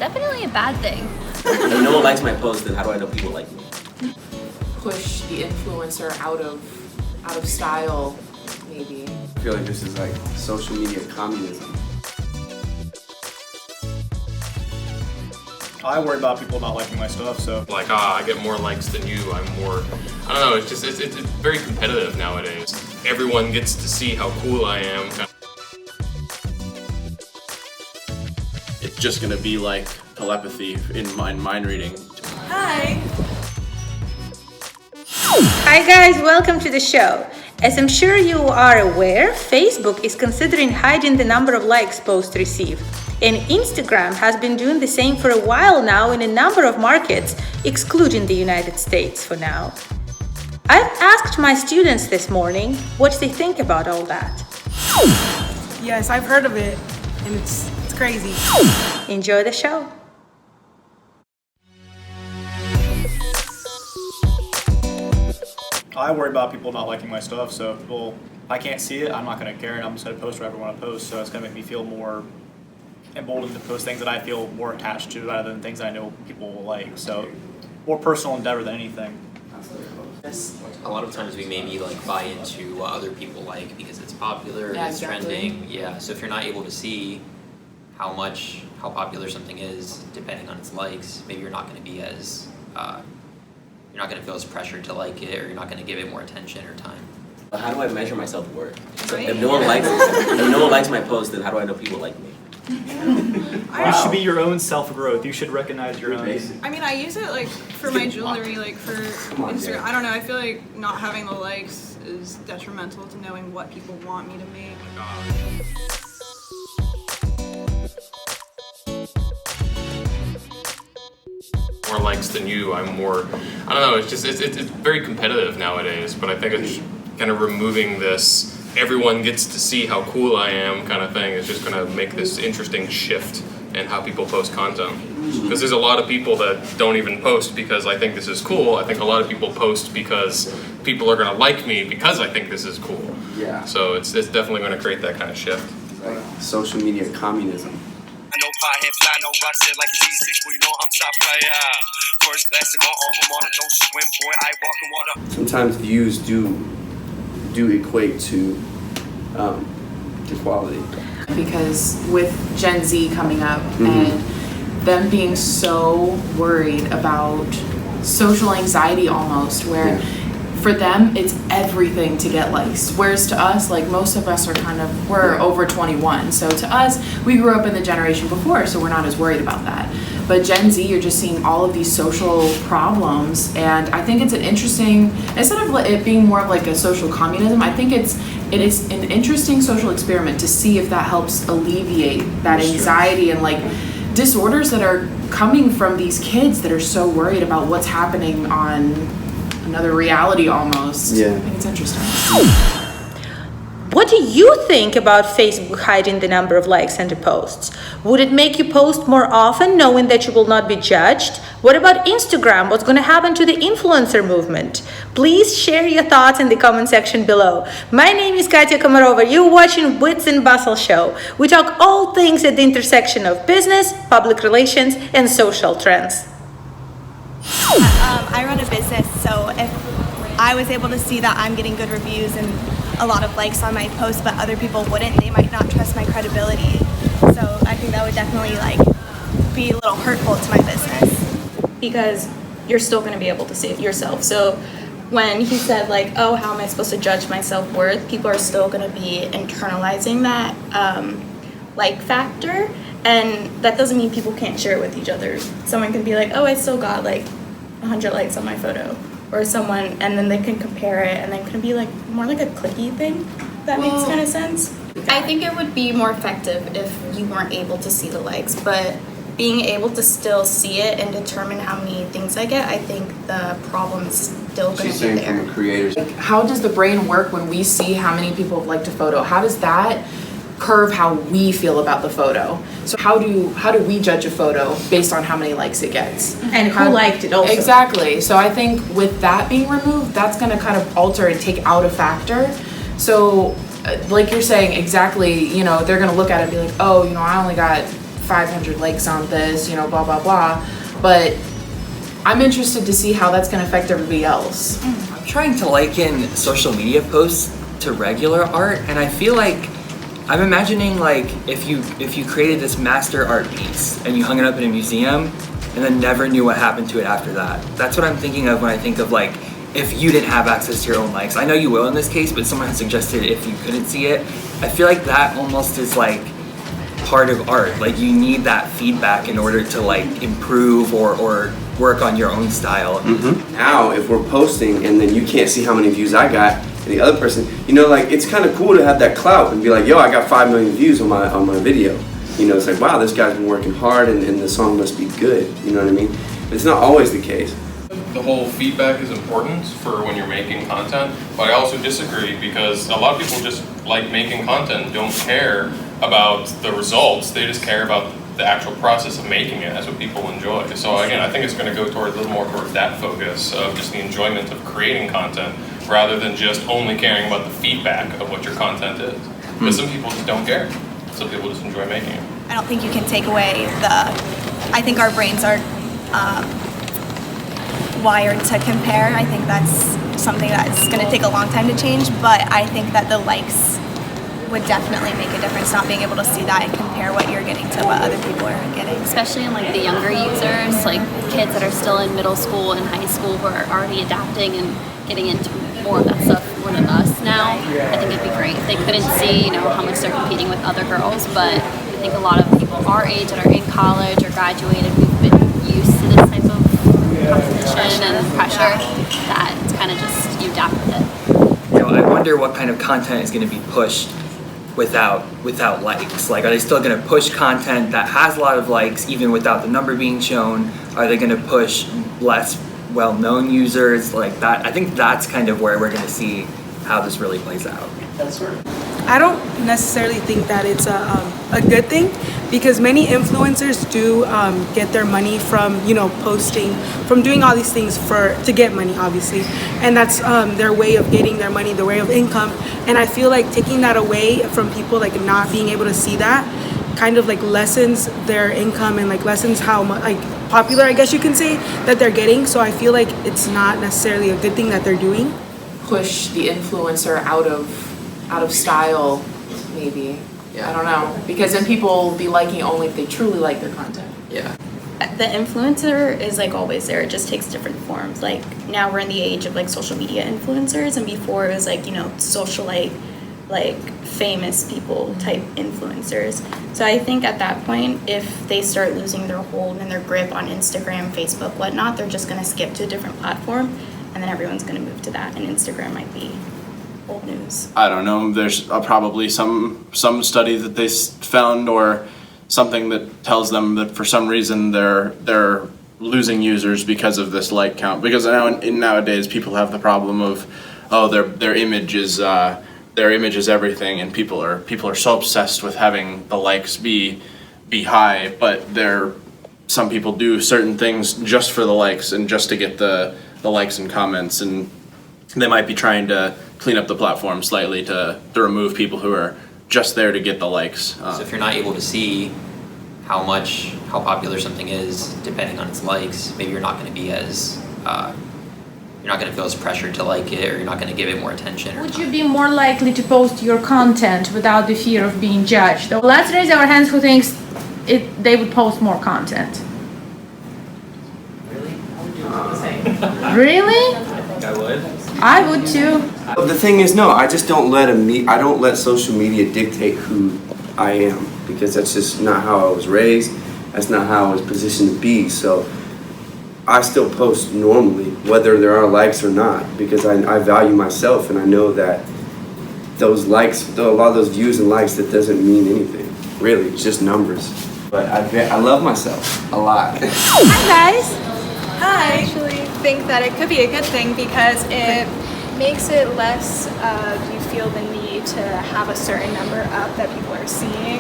definitely a bad thing. If no one likes my post, then how do I know people like me? Push the influencer out of style, maybe. I feel like this is like social media communism. I worry about people not liking my stuff, so. Like, I get more likes than you, I don't know, it's very competitive nowadays. Everyone gets to see how cool I am. It's just gonna be like telepathy in mind reading. Hi! Hi guys, welcome to the show. As I'm sure you are aware, Facebook is considering hiding the number of likes posts receive. And Instagram has been doing the same for a while now in a number of markets, excluding the United States for now. I've asked my students this morning what they think about all that. Yes, I've heard of it, and it's crazy. Enjoy the show. I worry about people not liking my stuff, so if I can't see it, I'm not going to care, and I'm just going to post whatever I want to post, so it's going to make me feel more emboldened to post things that I feel more attached to rather than things I know people will like, so more personal endeavor than anything. A lot of times we maybe like buy into what other people like because it's popular, Yeah, it's exactly. trending. Yeah, so if you're not able to see how popular something is depending on its likes, maybe you're not going to be as you're not going to feel as pressured to like it, or you're not going to give it more attention or time. How do I measure my self-worth? So if no one likes my post, then how do I know people like me? You should be your own self-growth. You should recognize your own. I mean, I use it like for my jewelry, like for Instagram. I don't know, I feel like not having the likes is detrimental to knowing what people want me to make. More likes than you, I don't know, it's very competitive nowadays, but I think it's kind of removing this everyone gets to see how cool I am kind of thing is just going to make this interesting shift in how people post content. Because there's a lot of people that don't even post because I think this is cool. I think a lot of people post because people are going to like me because I think this is cool. Yeah. So it's definitely going to create that kind of shift. Like social media communism. I know pie head fly, no rocks it like a G6, boy, you know I'm top player. First class and all water, don't swim, boy, I walk in water. Sometimes views do equate to quality. Because with Gen Z coming up and them being so worried about social anxiety almost, where for them it's everything to get likes, whereas to us, like most of us we're over 21, so to us we grew up in the generation before, so we're not as worried about that. But Gen Z, you're just seeing all of these social problems, and I think it's an interesting, instead of it being more of like a social communism, I think it is an interesting social experiment to see if that helps alleviate that anxiety and like disorders that are coming from these kids that are so worried about what's happening on another reality almost. Yeah. I think it's interesting. What do you think about Facebook hiding the number of likes and posts? Would it make you post more often knowing that you will not be judged? What about Instagram? What's going to happen to the influencer movement? Please share your thoughts in the comment section below. My name is Katya Komarova. You're watching Wits and Bustle Show. We talk all things at the intersection of business, public relations, and social trends. I run a business, so if I was able to see that I'm getting good reviews and a lot of likes on my posts, but other people wouldn't, they might not trust my credibility. So I think that would definitely be a little hurtful to my business. Because you're still going to be able to see it yourself. So when he said oh, how am I supposed to judge my self-worth, people are still going to be internalizing that like factor, and that doesn't mean people can't share it with each other. Someone can be like, oh, I still got 100 likes on my photo, or someone, and then they can compare it, and then it can be more like a clicky thing. That makes kind of sense. I think it would be more effective if you weren't able to see the likes, but being able to still see it and determine how many things I get, I think the problem is still going to be there. From a creator's. How does the brain work when we see how many people have liked a photo? How does that curve how we feel about the photo? So how do we judge a photo based on how many likes it gets? And who liked it also. Exactly. So I think with that being removed, that's going to kind of alter and take out a factor. So like you're saying, exactly, they're going to look at it and be like, oh, I only got 500 likes on this, you know, blah, blah, blah. But I'm interested to see how that's gonna affect everybody else. I'm trying to liken social media posts to regular art, and I feel like I'm imagining like if you created this master art piece and you hung it up in a museum and then never knew what happened to it after that. That's what I'm thinking of when I think of like if you didn't have access to your own likes. I know you will in this case, but someone has suggested if you couldn't see it. I feel like that almost is like part of art. Like you need that feedback in order to like improve or work on your own style. Now, if we're posting and then you can't see how many views I got and the other person, you know, like it's kind of cool to have that clout and be like, yo, I got 5 million views on my video. You know, it's like, wow, this guy's been working hard and the song must be good. You know what I mean? But it's not always the case. The whole feedback is important for when you're making content, but I also disagree because a lot of people just like making content, don't care about the results, they just care about the actual process of making it. That's what people enjoy. So again, I think it's going to go toward a little more toward that focus of just the enjoyment of creating content rather than just only caring about the feedback of what your content is. Because some people just don't care. Some people just enjoy making it. I don't think you can take away I think our brains are wired to compare. I think that's something that's going to take a long time to change, but I think that the likes would definitely make a difference, not being able to see that and compare what you're getting to what other people are getting. Especially in like the younger users, like kids that are still in middle school and high school who are already adapting and getting into more of that stuff more than us now. I think it'd be great if they couldn't see, you know, how much they're competing with other girls, but I think a lot of people our age that are in college or graduated who've been used to this type of competition and pressure that it's kind of just you adapt with it. You know, I wonder what kind of content is going to be pushed without likes. Like, are they still going to push content that has a lot of likes even without the number being shown? Are they going to push less well-known users like that? I think that's kind of where we're going to see how this really plays out. I don't necessarily think that it's a good thing, because many influencers do get their money from, you know, posting, from doing all these things to get money, obviously, and that's their way of getting their money, their way of income. And I feel like taking that away from people, like not being able to see that, kind of like lessens their income and like lessens how much like popular, I guess you can say, that they're getting. So I feel like it's not necessarily a good thing that they're doing. Push the influencer out of style, maybe. Yeah. I don't know, because then people will be liking only if they truly like their content. Yeah. The influencer is like always there. It just takes different forms. Like now we're in the age of like social media influencers, and before it was like, you know, socialite, like famous people type influencers. So I think at that point, if they start losing their hold and their grip on Instagram, Facebook, whatnot, they're just gonna skip to a different platform, and then everyone's gonna move to that, and Instagram might be old news. I don't know. There's probably some study that they found or something that tells them that for some reason they're losing users because of this like count. Because nowadays people have the problem of, oh, their image is everything, and people are so obsessed with having the likes be high. But some people do certain things just for the likes and just to get the likes and comments, and they might be trying to clean up the platform slightly to remove people who are just there to get the likes. So if you're not able to see how popular something is depending on its likes, maybe you're not going to be as you're not going to feel as pressured to like it, or you're not going to give it more attention. Would you be more likely to post your content without the fear of being judged? Let's raise our hands who thinks they would post more content. Really? I would. I would too. The thing is, no, I just don't let social media dictate who I am, because that's just not how I was raised. That's not how I was positioned to be. So I still post normally, whether there are likes or not, because I value myself, and I know that those likes, a lot of those views and likes, that doesn't mean anything. Really, it's just numbers. But I love myself a lot. Hi guys. I actually think that it could be a good thing, because it makes it less you feel the need to have a certain number up that people are seeing.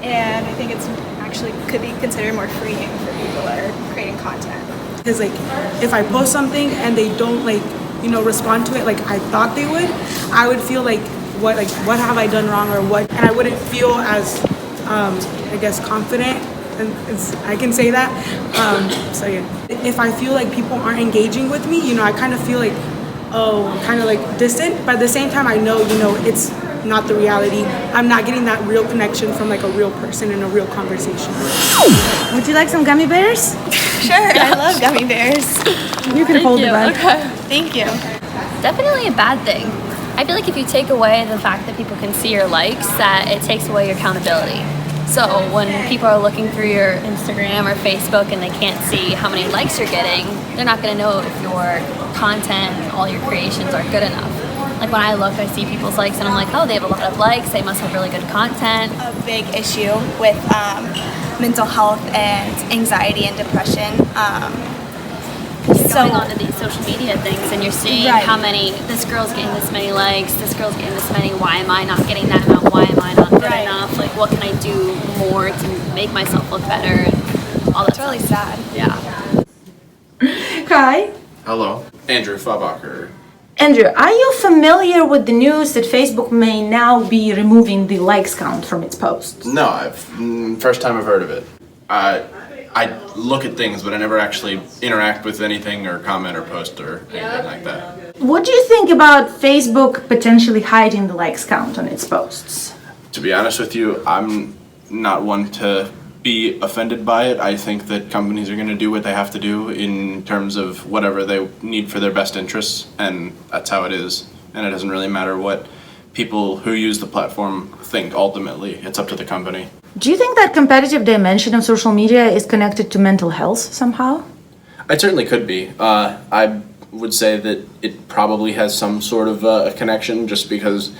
And I think it's actually could be considered more freeing for people that are creating content. Because like if I post something and they don't like, you know, respond to it like I thought they would, I would feel like what have I done wrong, or what, and I wouldn't feel as I guess, confident. And I can say that. So yeah, if I feel like people aren't engaging with me, I kind of feel like, kind of like distant. But at the same time, I know, it's not the reality. I'm not getting that real connection from like a real person in a real conversation. Would you like some gummy bears? Sure, I love gummy bears. You can hold the bag. Okay. Thank you. Definitely a bad thing. I feel like if you take away the fact that people can see your likes, that it takes away your accountability. So when people are looking through your Instagram or Facebook and they can't see how many likes you're getting, they're not going to know if your content and all your creations are good enough. Like when I look, I see people's likes and I'm like, oh, they have a lot of likes, they must have really good content. A big issue with mental health and anxiety and depression. Going on to these social media things and you're seeing how many, this girl's getting this many likes, this girl's getting this many, why am I not getting that amount, why am I not good enough, like what can I do more to make myself look better, and all that's really sad. Yeah. Hi. Hello. Andrew Fabacher. Andrew, are you familiar with the news that Facebook may now be removing the likes count from its posts? No, first time I've heard of it. I look at things, but I never actually interact with anything or comment or post or anything like that. What do you think about Facebook potentially hiding the likes count on its posts? To be honest with you, I'm not one to be offended by it. I think that companies are going to do what they have to do in terms of whatever they need for their best interests, and that's how it is. And it doesn't really matter what people who use the platform think ultimately. It's up to the company. Do you think that competitive dimension of social media is connected to mental health somehow? It certainly could be. I would say that it probably has some sort of a connection, just because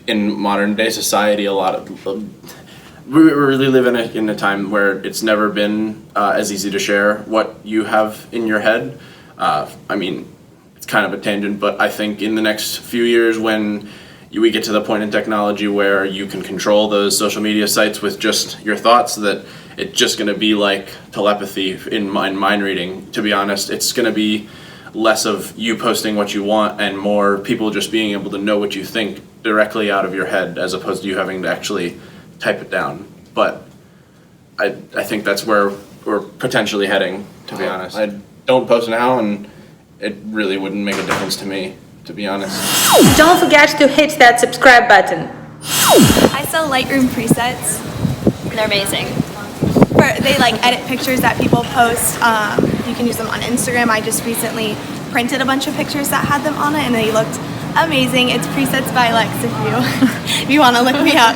in modern day society, we really live in a time where it's never been as easy to share what you have in your head. I mean, it's kind of a tangent, but I think in the next few years when we get to the point in technology where you can control those social media sites with just your thoughts, that it's just going to be like telepathy in mind reading. To be honest, it's going to be less of you posting what you want and more people just being able to know what you think directly out of your head, as opposed to you having to actually type it down. But I think that's where we're potentially heading, to be honest. I don't post now, and it really wouldn't make a difference to me, to be honest. Don't forget to hit that subscribe button. I sell Lightroom presets. They're amazing. They edit pictures that people post. You can use them on Instagram. I just recently printed a bunch of pictures that had them on it and they looked amazing. It's presets by Lex if you want to look me up.